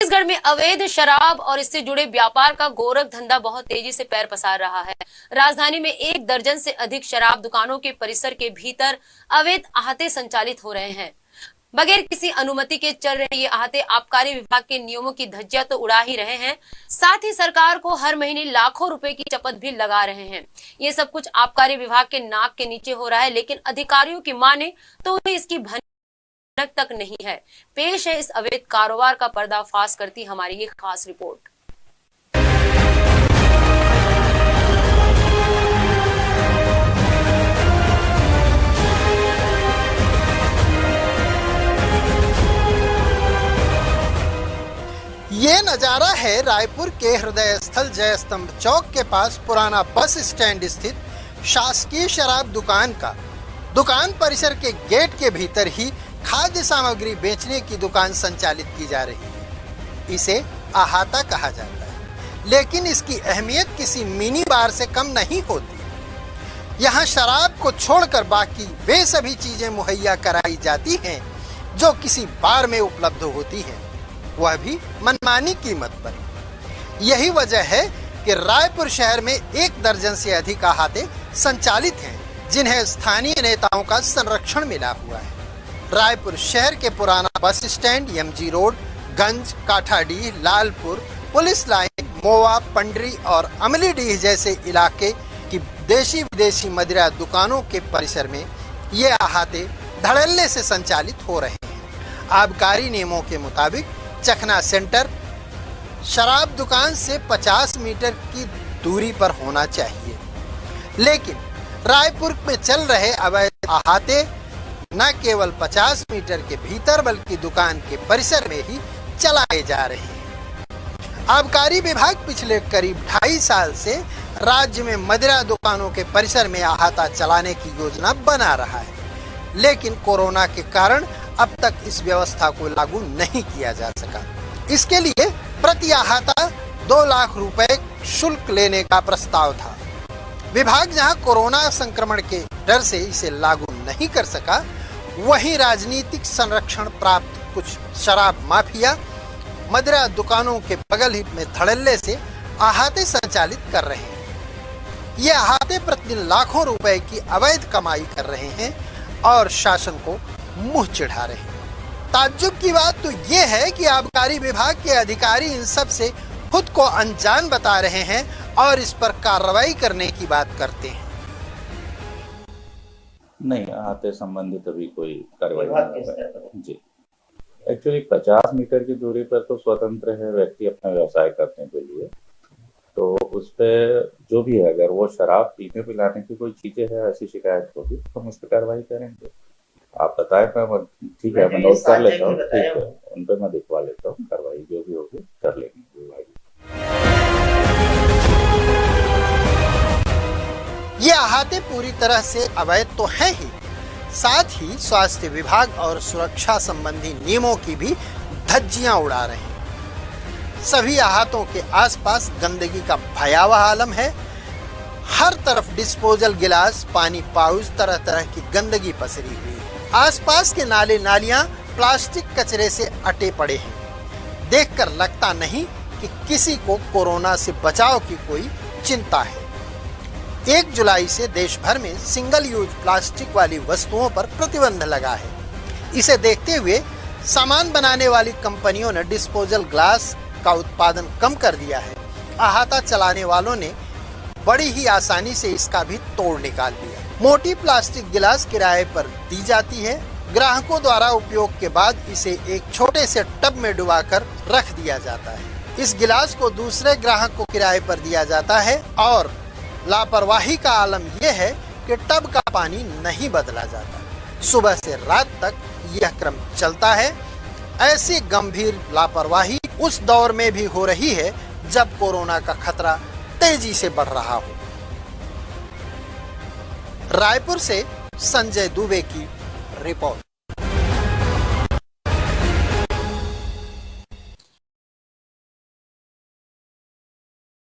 छत्तीसगढ़ में अवैध शराब और इससे जुड़े व्यापार का गोरख धंधा बहुत तेजी से पैर पसार रहा है। राजधानी में 1 दर्जन से अधिक शराब दुकानों के परिसर के भीतर अवैध अहाते संचालित हो रहे हैं। बगैर किसी अनुमति के चल रहे ये अहाते आबकारी विभाग के नियमों की धज्जियां तो उड़ा ही रहे हैं, साथ ही सरकार को हर महीने लाखों रुपए की चपत भी लगा रहे हैं। ये सब कुछ आबकारी विभाग के नाक के नीचे हो रहा है, लेकिन अधिकारियों की माने तो उन्हें इसकी भनक तक नहीं है। पेश है इस अवैध कारोबार का पर्दाफाश करती हमारी ये खास रिपोर्ट। ये नजारा है रायपुर के हृदय स्थल जय स्तंभ चौक के पास पुराना बस स्टैंड स्थित शासकीय शराब दुकान का। दुकान परिसर के गेट के भीतर ही खाद्य सामग्री बेचने की दुकान संचालित की जा रही है। इसे अहाता कहा जाता है, लेकिन इसकी अहमियत किसी मिनी बार से कम नहीं होती। यहाँ शराब को छोड़कर बाकी वे सभी चीजें मुहैया कराई जाती हैं जो किसी बार में उपलब्ध होती हैं, वह भी मनमानी कीमत पर। यही वजह है कि रायपुर शहर में 1 दर्जन से अधिक अहाते संचालित हैं, जिन्हें स्थानीय नेताओं का संरक्षण मिला हुआ है। रायपुर शहर के पुराना बस स्टैंड, एमजी रोड, गंज, काठाडीह, लालपुर, पुलिस लाइन, मोवा, पंडरी और अमलीडीह जैसे इलाके की देशी विदेशी मदिरा दुकानों के परिसर में ये अहाते धड़ल्ले से संचालित हो रहे हैं। आबकारी नियमों के मुताबिक चखना सेंटर शराब दुकान से 50 मीटर की दूरी पर होना चाहिए, लेकिन रायपुर में चल रहे अवैध अहाते न केवल 50 मीटर के भीतर बल्कि दुकान के परिसर में ही चलाए जा रहे हैं। आबकारी विभाग पिछले करीब 2.5 साल से राज्य में मदिरा दुकानों के परिसर में अहाता चलाने की योजना बना रहा है, लेकिन कोरोना के कारण अब तक इस व्यवस्था को लागू नहीं किया जा सका। इसके लिए प्रति अहाता 2 लाख रुपए शुल्क लेने का प्रस्ताव था। विभाग जहां कोरोना संक्रमण के डर से इसे लागू नहीं कर सका, वहीं राजनीतिक संरक्षण प्राप्त कुछ शराब माफिया मदिरा दुकानों के बगल ही में धड़ल्ले से अहाते संचालित कर रहे हैं। ये अहाते प्रतिदिन लाखों रुपए की अवैध कमाई कर रहे हैं और शासन को मुंह चिढ़ा रहे हैं। ताज्जुब की बात तो ये है कि आबकारी विभाग के अधिकारी इन सब से खुद को अनजान बता रहे हैं और इस पर कार्रवाई करने की बात करते हैं। नहीं, अहाते संबंधित अभी कोई कार्रवाई नहीं हो रहा है जी। एक्चुअली 50 मीटर की दूरी पर तो स्वतंत्र है व्यक्ति अपना व्यवसाय करने के लिए, तो उस पर जो भी है, अगर वो शराब पीने पिलाने की कोई चीजें है, ऐसी शिकायत होगी तो हम उस पर कार्रवाई करेंगे। आप बताएं, मैं ठीक है, मैं नोट कर लेता हूँ, ठीक है, उन पर मैं दिखवा लेता हूँ, कार्रवाई जो भी होगी कर लेंगे विभाग। ये अहाते पूरी तरह से अवैध तो है ही, साथ ही स्वास्थ्य विभाग और सुरक्षा संबंधी नियमों की भी धज्जियां उड़ा रहे हैं। सभी अहातों के आसपास गंदगी का भयावह आलम है। हर तरफ डिस्पोजल गिलास, पानी पाउच, तरह तरह की गंदगी पसरी हुई है। आसपास के नाले नालियां प्लास्टिक कचरे से अटे पड़े हैं। देखकर लगता नहीं कि किसी को कोरोना से बचाव की कोई चिंता है। 1 जुलाई से देश भर में सिंगल यूज प्लास्टिक वाली वस्तुओं पर प्रतिबंध लगा है। इसे देखते हुए सामान बनाने वाली कंपनियों ने डिस्पोजल ग्लास का उत्पादन कम कर दिया है। अहाता चलाने वालों ने बड़ी ही आसानी से इसका भी तोड़ निकाल लिया। मोटी प्लास्टिक गिलास किराए पर दी जाती है। ग्राहकों द्वारा उपयोग के बाद इसे एक छोटे से टब में डुबाकर रख दिया जाता है। इस गिलास को दूसरे ग्राहक को किराए पर दिया जाता है और लापरवाही का आलम यह है कि टब का पानी नहीं बदला जाता। सुबह से रात तक यह क्रम चलता है। ऐसी गंभीर लापरवाही उस दौर में भी हो रही है जब कोरोना का खतरा तेजी से बढ़ रहा हो। रायपुर से संजय दुबे की रिपोर्ट।